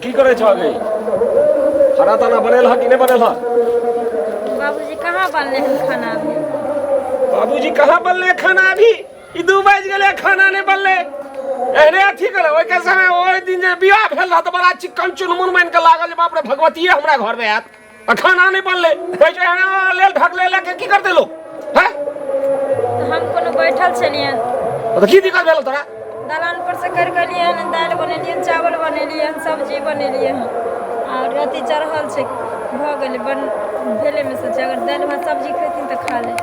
की करे छो अभी खाना ताना बनेल ह कि नहीं बनेल ह? बाबूजी कहाँ बनले हैं खाना अभी? बाबूजी कहाँ बनले खाना अभी? 2 बज गए खाना नहीं बनले। अरे अथी करे ओइ के समय ओइ दिन जे बियाह भेल रह त बड़ा चिकन चुनमुन मान के लागल बाप रे भगवतीये हमरा घर में आत आ खाना नहीं बनले। कहै छै लेल ढक ले के की करते लोग हैं? हम कोनो बैठल छलिए तो की दिक्कत भेल तोरा? दलान पर से कर गलिए दाल बनेलिए चावल बनेलिए सब्जी बनेलिए और राति चढ़ल छै भ गेलै बन भेले में से अगर दाल भात सब्जी खेथिन त खा ले।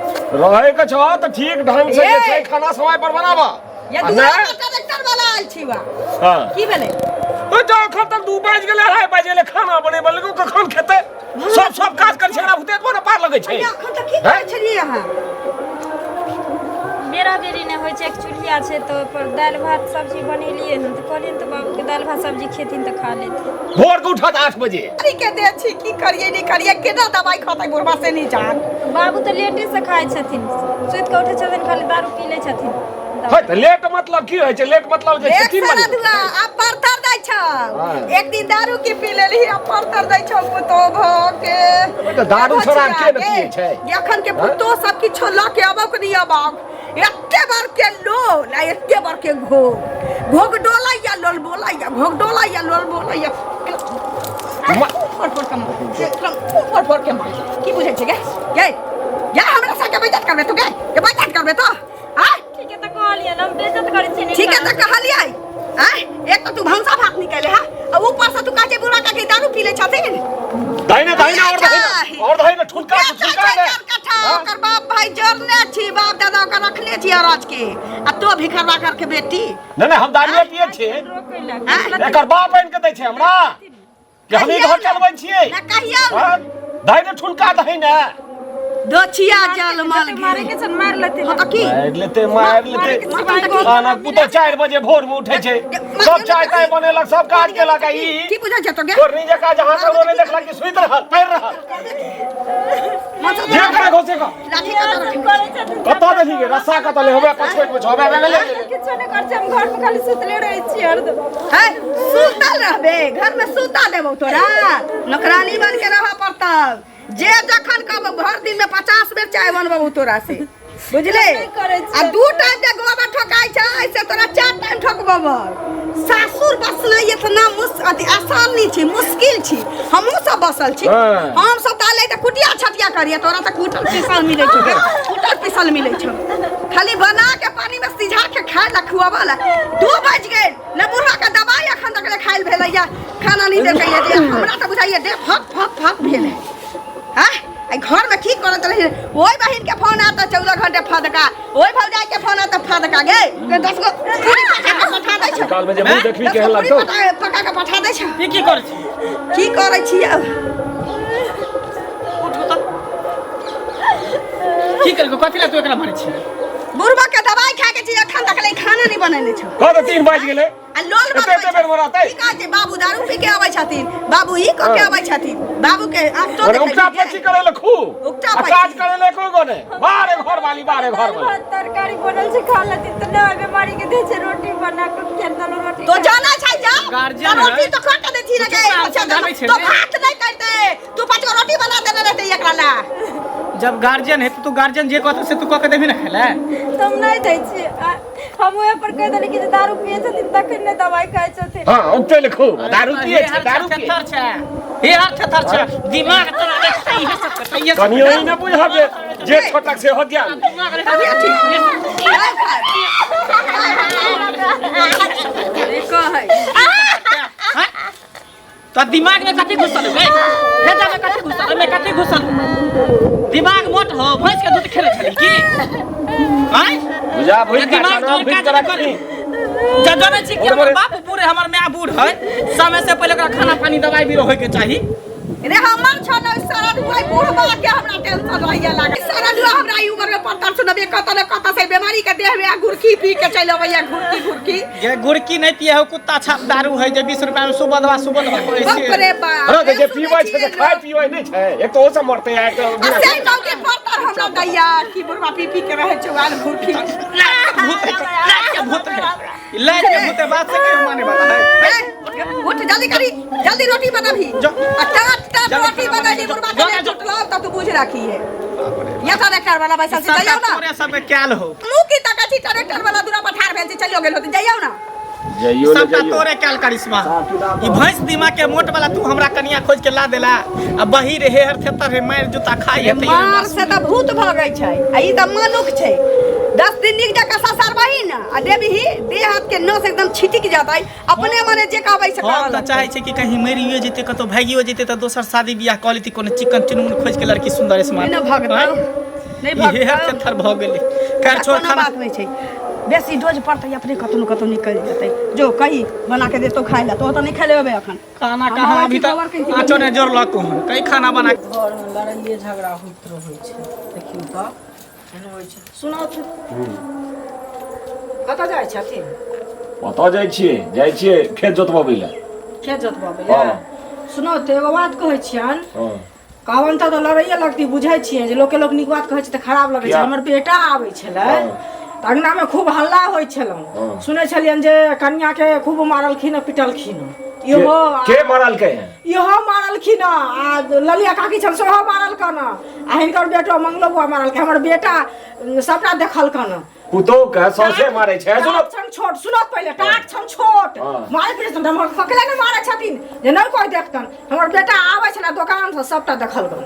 रहे के छ त ठीक ढंग से जे छै खाना समय पर बनाबा। ये ट्रैक्टर वाला आइल छी बा। हां की भेले? ओ जो खन तक 2 बज गेले 2:30 बजे ले खाना बनेबे लगो कखन खेते? सब काज कर छेड़ा भूते तो पार लगे छै। अखन तक की करै छलिए अहाँ? बेरा बेरी ने होइ छै एक चूल्हा छै तो पर दाल भात सब्जी बनेलिए हन त कहलियन त बाबू के दाल भात सब्जी खेथिन त खा लेथिन। भोर के उठत 8 बजे। अरे के दे छी की करिए नहीं करिए केना दवाई खतै बुढ़बा से नहीं जान। बाबू त लेटे से खाइ छथिन सुत के उठे छथिन खाली दारू पी ले छथिन। है त लेट मतलब की होय छै? लेट मतलब जे 3 बजे अब परतर दै छ। एक दिन दारू की पी लेली अब परतर दै छ पुतो भ के। त दारू छोड़ा के न पिए छै? एखन के पुतो सब किछ ल के आबो के नहीं आबो। एते बार के लो ना एते बार के घोग डोलाइया लोल बोलाइया घोग डोलाइया लोल बोलाइया फोड़ के मार की बुझै छै गे हमरा संगे बेइज्जत करबे तू गे ये बेइज्जत करबे तो हां ठीक है त कहलियन हम बेइज्जत करै छी नहीं। ठीक है त कहलियै हां एक तो तू भंसा भात निकाले हां और ऊपर से तू काजे बुरा का के दारू पी ले छथिन। दाहिने और दाहिने ठुलका दे। ओकर बाप भाई जरने छी बाप दादा का रखले छी राज के आ तो भिखारा करके बेटी नहीं हम दारू पिए छी। एकर बाप आइन के दै छै हमरा कि हम ई घर चलबै छियै ना कहिया दाहिने ठुलका दाहिने दोछिया जल माल मारे के छन मार लेते हो तो की मार लेते खाना पुतो 4 बजे भोर में उठे छै सब चाय ताय बनेलक सब काज केलक ई की बुझै छै तो गे तोर नी जका जहां से रोने देखला कि सुइत रहल पैर रहल जे का घोसे का लाठी का कत देखी गे रस्सा कत ले होबे पछोट में छबे गेले किछ ने कर छै हम घर में खाली सुतले रहै छी हरदम। है सुतल रहबे घर में सुता देबो तोरा नौकरानी बन के रह पड़तौ जे जखन कब भर दिन में 50 बेर चाय बनबो तोरा से बुझले आ 2 टाइम के गोबर ठोकाई छै ऐसे तोरा 4 टाइम ठोकबो। सासुर बसना इतना आसान नहीं छी मुश्किल छी हमहू सब बसल छी हम सब ताले त कुटिया छटिया करिए तोरा त कुटल पिसल मिलै छै कुटल पिसल मिलै छै खाली बना के पानी में सिझा के खाए ला खुआबा ला 2 बज गेल न बुढ़ा का दवाई अखन तक ले खाइल भेलैया खाना नहीं देकैया जे हमरा त बुझाइए दे फक भेलै हां आई घर में की करत रही ओई बहिन के फोन आता 14 घंटे फदका ओई भौजाई के फोन आता फदका गे 10 गो पूरी पठा दै छ काल में जे मुंह देखबी के हल्ला तो पका के पठा दै छ की करै छी की करै छी अब उठ त की करबो कथि ला तू एकरा मारै छी? बुढ़बा के दवाई खा के छी अखन तक ले खाना नहीं बनेने छ कत 3 बज गेले आ लोल एते बेर मरातै की कहै छै बाबू दारू पी के आबै छथिन बाबू ई क के आबै छथिन बाबू के अब तो और उकटा पची करे ले खू उकटा काज करे ले को गने बारे घर वाली तरकारी बनल छै खा लेती त ना बीमारी के दे छै रोटी बना के खेतल रोटी तो जाना छै जा गार्जियन रोटी तो खा के देती रे तो भात नहीं करते तू 5 रोटी बना देने रहते एकरा ला जब गार्जियन है तो गार्जियन जे कहत से तू कह के देबी ना खेला तुम नहीं दै छी हम ओए पर कह देली कि दारू पिए छथिन तखन ने दवाई खाइ छथिन। हां उठे लिखो दारू पिए छै दारू पिए थर छै हे हाथ थर छै दिमाग तोरा देखते ही सब करते ये कनियो ही ना बुझाबे जे छोटक से हो ज्ञान तो दिमाग में कथि घुसल है भेजा में कथि घुसल में कथि घुसल दिमाग मोट हो भैंस के दूध खेले छली की हैं बुझा भइल दिमाग का फिट करा करी जगने छी कि हमर बाप बूढ़ हमर माय बूढ़ है समय से पहले ओकरा खाना पानी दवाई भी होय के चाहिए रे हमर छन सारा दुआई बुढ़बा के हमरा टेंशन रहैया लागे सारा दुआ हमरा ई उम्र में पड़ता सुनबे कत से बीमारी के देह में गुरकी पी के चल अबैया गुरकी ये गुड़की नहीं पिए हो कुत्ता छाप दारू है जे 20 रुपया में सुबह बाप रे बाप अरे जे पीबै छै से खाय पीबै नहीं छै एक तो ओ सब मरते है एक तो असे गांव के पड़ता हमरा दैया की बुढ़बा पी के रहे चवाल गुरकी लाइट के भूत बात से क्यों माने वाला है उठ जल्दी करी जल्दी रोटी बना भी टाट रोटी बना दी बुढ़बा के चटला तब तू बुझ रखी है या तो ट्रैक्टर वाला पैसा से जाइयो ना तोरे सब क्याल हो मुंह की तक छी ट्रैक्टर वाला दूरा पठार भेल चलियो गेल होती जाइयो ना जइयो सबका तोरे क्याल करिश्मा ई भैंस दिमाग के मोट वाला तू हमरा कनिया खोज के ला देला आ बही रे हेर थेतर रे मार जूता खाई हेतै मार से त भूत भगै छै आ ई त मनुख छै 10 दिन निक जका ससर बही ना आ देबही देह हाथ के नस एकदम छिटिक जातै अपने मने जे कहबै से हम त चाहे छै कि कहीं मरियो जेते कतो भागियो जेते त दोसर शादी बियाह क लेती कोनो चिकन चुनमुन खोज के लड़की सुंदर स्मार्ट नहीं भगता नहीं भगता हेर थेतर भ गेलै खैर छोड़ खाना बात नहीं छै बेसी डोज पड़तै अपने कतौ निकल जेतै जो कही बना के देतो खाइ ला तो त नहीं खेले होबे अखन खाना कहाँ अभी तक आचो ने जोर लको हन कई खाना बना घर में लड़ाइए झगड़ा होइत रहै छै देखियो त एहन होइ छै सुनाउ त कतऽ जाइ छथिन ओतऽ जाइ छियै खेत जोतबबै ला खेत जोतबबै लए सुनाउ त एगो बात कहै छियन हां कहन त लड़ाइए लगती बुझै छियै जे लोक नीक बात कहै छै त खराब लगै छै हमर बेटा आबै छलै त अंगना में खूब हल्ला होइ छलौ सुनै छलियन जे कन्या के खूब मारलखिन पिटलखिन इहो के मारल के इहो मारलखिन आ ललिया काकी छल सेहो मारल कन आ हिनकर बेटो मंगलो बुआ मारल के हमर बेटा सबटा देखल कन पुतो के सौसे मारै छै छन छोट सुनो पहले टाट छन छोट मारे फिर से हम पकड़े ने मारे छथिन जे नहीं कोई देखतन हमर बेटा आबै छला दुकान से सबटा देखल कन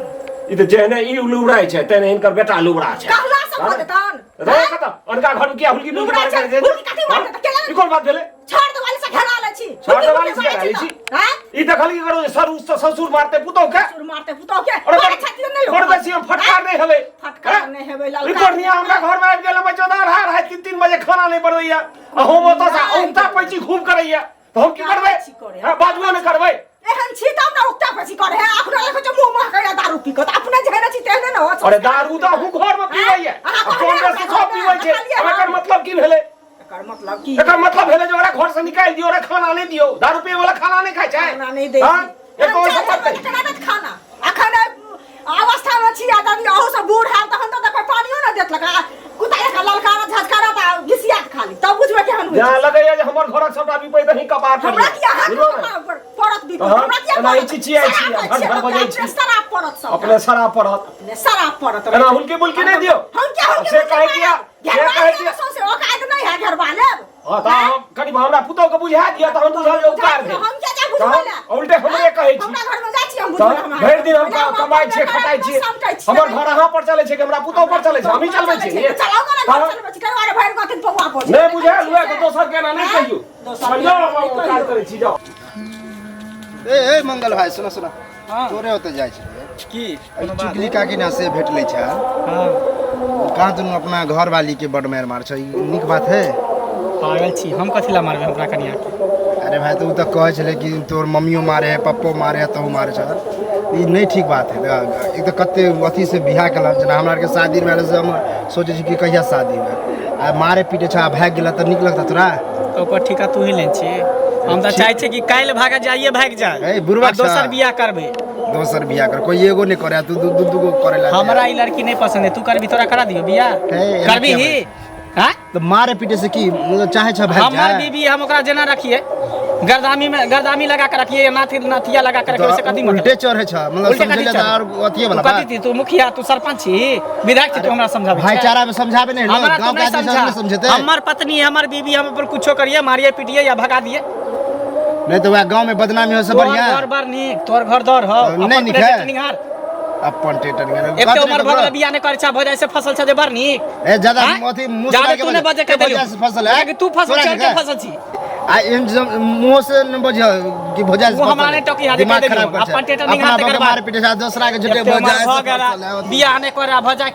ई त जेहने ई लुबराय छै तेने हिनकर बेटा लुबरा छै कहला सब देतन रे कत अनका घर में किया हुलकी लुबरा छै हुलकी कथि मार देत केला ई कोन बात भेले छोड़ दे वाली से घेरा ले छी छोड़ दे वाली से घेरा ले छी हां ई देखल की करो सर उस ससुर मारते पुतो के ससुर मारते पुतो के और छथिन नहीं छोड़ बेसी हम फटकार नहीं हवे फटकार नहीं हेबे ई कोनिया हमरा घर में आबि गेल मैं 14 है 3 बजे खाना नहीं बनैया आ हम ओतऽ से औंता पैची खूब करैया तो हम की करबै हां बाजबो नहीं करबै एहन छी तब ना उक्ता पैची करे है अपना लेके जो मुंह में कया दारू पी के अपने जेहने छी तेहने न हो अरे दारू तो हम घर में पीबै कौन से सब पीबै छै एकर मतलब की भेले एकर मतलब की एकर मतलब भेले जे ओरा घर से निकाल दियो ओरा खाना नहीं दियो दारू पिए वाला खाना नहीं खाय छै खाना नहीं दे हां एक तो सब खाना अखन अवस्था में छी आदमी अहो से बूढ़ है तहन त कोई पानियो न देत लगा कुतारे का ललकारा झजकारा त घिसिया खाली तब बुझबे केहन होय यहां लगैया जे हमर घरक सबटा बिपै दही कपार पर हमरा किया परत दी हमरा किया नहीं चिचिया छी घर बजै छी शराब परत सब अपने शराब पड़त अपने शराब परत एना हुलकी बुलकी नहीं दियो हम क्या हो से कहे किया से कहे किया सोसे औकात नहीं है घर वाले हां त हम कनी हमरा पुतो के बुझा दिया त हम बुझल जे उपकार भेल हम क्या क्या बुझबैला उल्टे हमरे कहै छी हमरा घर में जाइ छी हम बुझबैला भरि दिन हम कमाई छी खटाई छी हमर घर अहाँ पर चले छै कि हमरा पुतो पर चले छै हम ही चलबै छी चलाओ ना घर चलबै छी करवारे भरि गथिन पौवा पर नहीं बुझल हुआ तो दोसर के ना नहीं कहियो दोसर उपकार करै छी जाओ ए मंगल भाई सुनो सुनो तोरे होते जाइ छै की चुगली काकी ना से भेट लै छै हां कहाँ तुम अपना घर वाली के बड मार मार छै नीक बात है पागल छी हम कथि ला मारबे हमरा कनिया के अरे भाई तू तो कहै छले कि तोर मम्मियो मारे है पप्पो मारे है तहु मारे छ ई नहीं ठीक बात है एक तो कते अथी से बियाह केला जना हमरा के शादी में से हम सोचे छी कि कहिया शादी है आ मारे पीटे छ भाग गेला त नीक लगता तोरा तो ओकर ठिका तू ही लेन छी हम त चाहे छी कि काल भागा जाइए भाग जा ए बुरबा दोसर बियाह करबे दोसर बियाह कर कोई एगो नहीं करे तू दू गो करे ला हमरा ई लड़की नहीं पसंद है तू करबी तोरा करा दियो बियाह करबी ही हां तो मारे पीटे से की मतलब चाहे छ भाग जा हमर बीबी हम ओकरा जेना रखिए गर्दामी लगा के रखिए नाथिया लगा के रखिए उसे कदी मत उल्टे चढ़े छ मतलब समझले त और अथिए वाला कदी थी तू मुखिया तू सरपंच छी विधायक छी तू हमरा समझाबे भाईचारा में समझाबे नहीं लोग गांव के आदमी नहीं समझते हमर पत्नी हमर बीबी हम पर कुछो करिए मारिए पीटिए या भगा दिए नहीं तो वह गांव में बदनामी हो सब बढ़िया घर बार नी तोर घर दर हो नहीं निक है निहार अपन टेटन एक तो उमर भर बियाह ने कर इच्छा भ जाय से फसल छ जे बार नी ए ज्यादा अथी मुंह ज्यादा तू ने बजे के दियो फसल है कि तू फसल छ के फसल छी आ इन मुंह से न बजे कि भजा वो हमारे टोकी हाथ दिमाग दे खराब कर अपन टेटन निहार अपना मार पीटे साथ दूसरा के झूठे भजा बियाह ने कर भजा